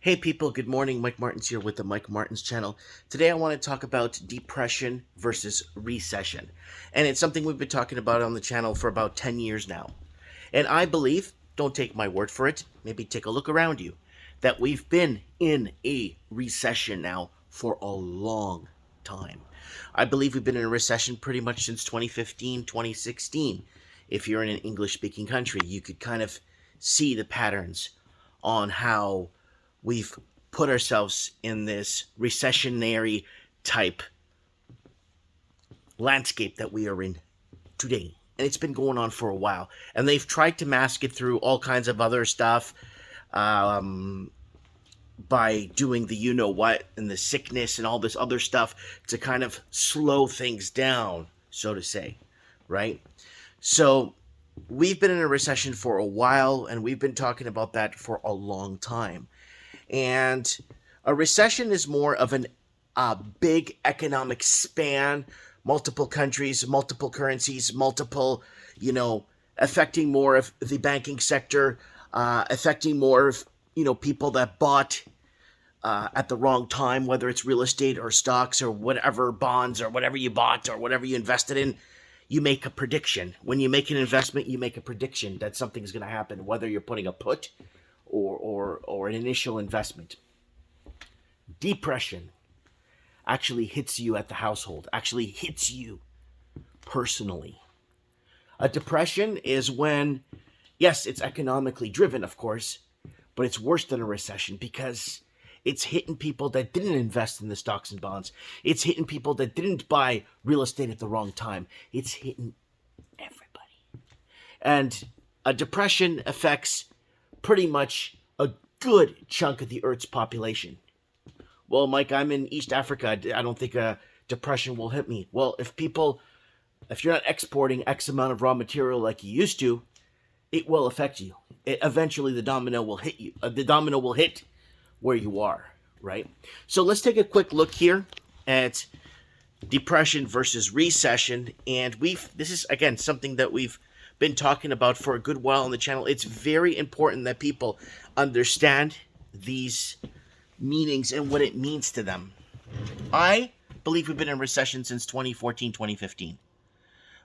Hey people, good morning. Mike Martins here with the Mike Martins channel. Today I want to talk about depression versus recession. And it's something we've been talking about on the channel for about 10 years now. And I believe, don't take my word for it, maybe take a look around you, that we've been in a recession now for a long time. I believe we've been in a recession pretty much since 2015, 2016. If you're in an English-speaking country, you could kind of see the patterns on how we've put ourselves in this recessionary type landscape that we are in today. And it's been going on for a while. And they've tried to mask it through all kinds of other stuff by doing the you-know-what and the sickness and all this other stuff to kind of slow things down, so to say, right? So we've been in a recession for a while, and we've been talking about that for a long time. And a recession is more of a big economic span, multiple countries, multiple currencies, multiple, affecting more of the banking sector, affecting more of, people that bought at the wrong time, whether it's real estate or stocks or whatever, bonds or whatever you bought or whatever you invested in. You make a prediction. When you make an investment, you make a prediction that something's going to happen, whether you're putting a put or an initial investment. Depression actually hits you at the household, actually hits you personally. A depression is when, yes, it's economically driven, of course, but it's worse than a recession because it's hitting people that didn't invest in the stocks and bonds. It's hitting people that didn't buy real estate at the wrong time. It's hitting everybody. And a depression affects pretty much a good chunk of the Earth's population. Well, Mike, I'm in East Africa. I don't think a depression will hit me. Well, if you're not exporting X amount of raw material like you used to, it will affect you. Eventually, the domino will hit you. The domino will hit where you are, right? So let's take a quick look here at depression versus recession. And this is, again, something that we've been talking about for a good while on the channel. It's very important that people understand these meanings and what it means to them. I believe we've been in recession since 2014, 2015,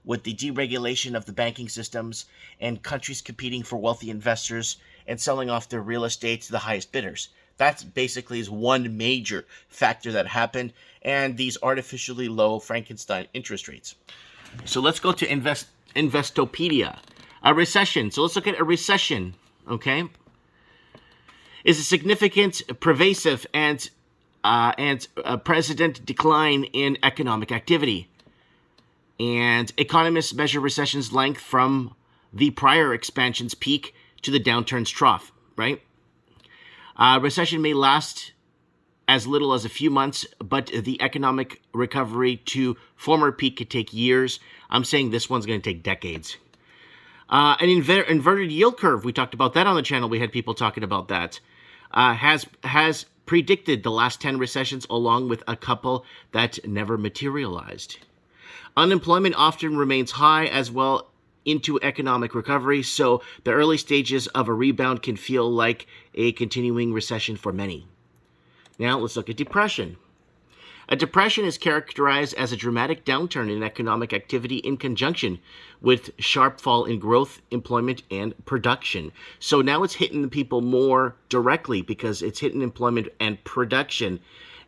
with the deregulation of the banking systems and countries competing for wealthy investors and selling off their real estate to the highest bidders. That basically is one major factor that happened, and these artificially low Frankenstein interest rates. So let's go to Investopedia. A recession. So let's look at a recession, okay? Is a significant, pervasive, and precedent decline in economic activity. And economists measure recession's length from the prior expansion's peak to the downturn's trough, right? Recession may last as little as a few months, but the economic recovery to former peak could take years. I'm saying this one's going to take decades. An inverted yield curve, we talked about that on the channel. We had people talking about that. Has predicted the last 10 recessions, along with a couple that never materialized. Unemployment often remains high as well into economic recovery, so the early stages of a rebound can feel like a continuing recession for many. Now let's look at depression. A depression is characterized as a dramatic downturn in economic activity in conjunction with sharp fall in growth, employment, and production. So now it's hitting the people more directly because it's hitting employment and production.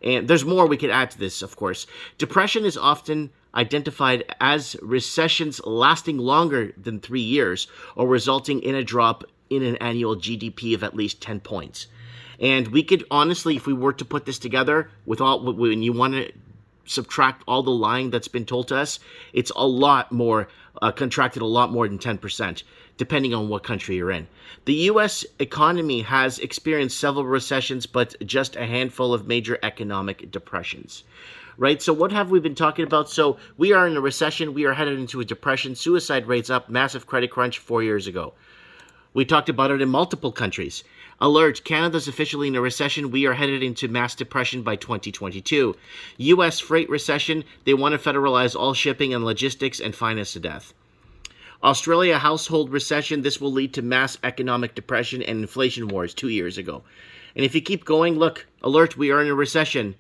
And there's more we could add to this, of course. Depression is often identified as recessions lasting longer than 3 years or resulting in a drop in an annual GDP of at least 10 points. And we could honestly, if we were to put this together with when you want to subtract all the lying that's been told to us, it's a lot more, contracted a lot more than 10%, depending on what country you're in. The U.S. economy has experienced several recessions, but just a handful of major economic depressions. Right? So what have we been talking about? So we are in a recession. We are headed into a depression. Suicide rates up. Massive credit crunch 4 years ago. We talked about it in multiple countries. Alert, Canada's officially in a recession. We are headed into mass depression by 2022. U.S. freight recession. They want to federalize all shipping and logistics and fine us to death. Australia household recession. This will lead to mass economic depression and inflation wars 2 years ago. And if you keep going, look, alert, we are in a recession.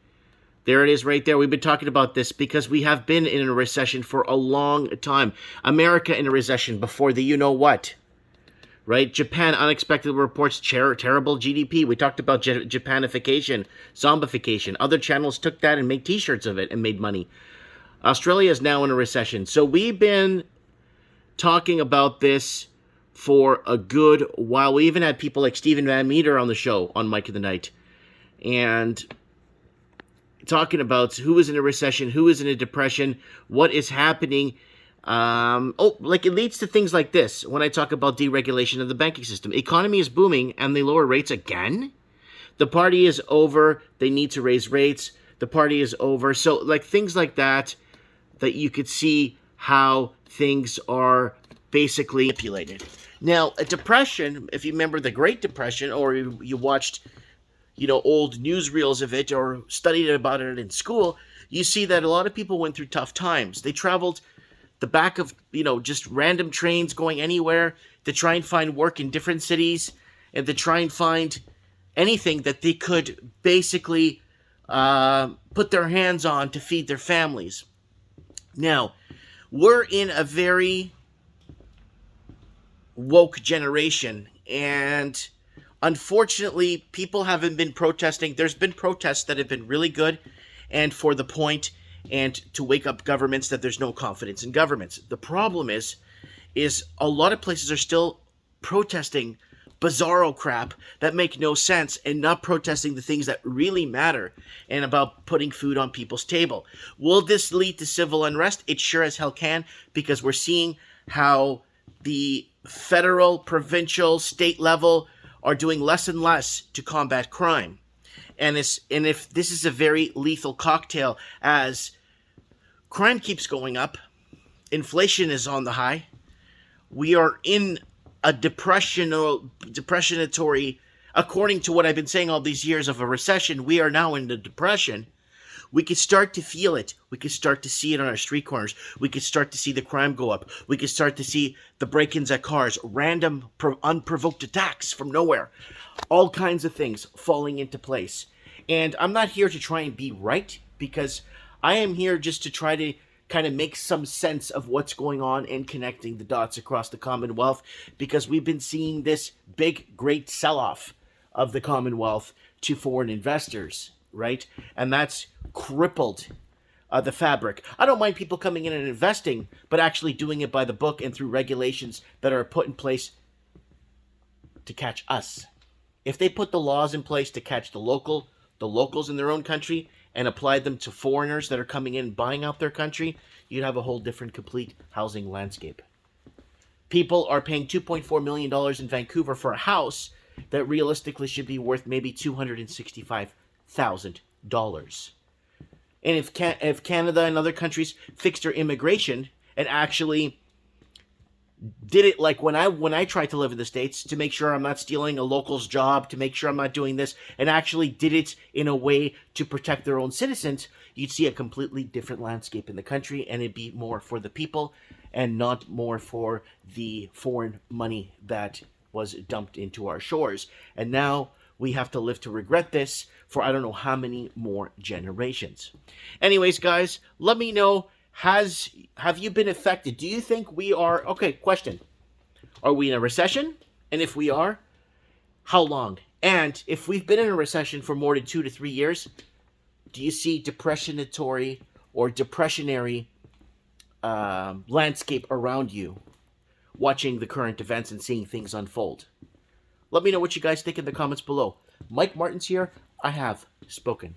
There it is right there. We've been talking about this because we have been in a recession for a long time. America in a recession before the you-know-what. Right? Japan unexpectedly reports terrible GDP. We talked about Japanification, zombification. Other channels took that and made t-shirts of it and made money. Australia is now in a recession. So we've been talking about this for a good while. We even had people like Stephen Van Meter on the show on Mike of the Night. And talking about who is in a recession, who is in a depression, what is happening. It leads to things like this when I talk about deregulation of the banking system. Economy is booming and they lower rates again. The party is over. They need to raise rates. The party is over. So like things like that you could see how things are basically manipulated. Now, a depression, if you remember the Great Depression, or you watched, old newsreels of it or studied about it in school, you see that a lot of people went through tough times. They traveled the back of, just random trains going anywhere to try and find work in different cities and to try and find anything that they could basically put their hands on to feed their families. Now, we're in a very woke generation, and unfortunately, people haven't been protesting. There's been protests that have been really good and for the point and to wake up governments that there's no confidence in governments. The problem is a lot of places are still protesting bizarro crap that make no sense and not protesting the things that really matter and about putting food on people's table. Will this lead to civil unrest? It sure as hell can, because we're seeing how the federal, provincial, state level are doing less and less to combat crime. And if this is a very lethal cocktail, as crime keeps going up, inflation is on the high, we are in a depressionatory, according to what I've been saying all these years of a recession, we are now in the depression. We could start to feel it. We could start to see it on our street corners. We could start to see the crime go up. We could start to see the break-ins at cars, random, unprovoked attacks from nowhere. All kinds of things falling into place. And I'm not here to try and be right, because I am here just to try to kind of make some sense of what's going on and connecting the dots across the Commonwealth, because we've been seeing this big, great sell-off of the Commonwealth to foreign investors, right? And that's crippled the fabric. I don't mind people coming in and investing, but actually doing it by the book and through regulations that are put in place to catch us. If they put the laws in place to catch the locals in their own country and applied them to foreigners that are coming in and buying out their country, you'd have a whole different, complete housing landscape. People are paying $2.4 million in Vancouver for a house that realistically should be worth maybe $265,000. And if Canada and other countries fixed their immigration and actually did it like when I tried to live in the States, to make sure I'm not stealing a local's job, to make sure I'm not doing this, and actually did it in a way to protect their own citizens, you'd see a completely different landscape in the country, and it'd be more for the people and not more for the foreign money that was dumped into our shores. And now we have to live to regret this for I don't know how many more generations. Anyways, guys, let me know, have you been affected? Do you think we are, okay, question, are we in a recession? And if we are, how long? And if we've been in a recession for more than 2 to 3 years, do you see depressionary landscape around you, watching the current events and seeing things unfold? Let me know what you guys think in the comments below. Mike Martins here. I have spoken.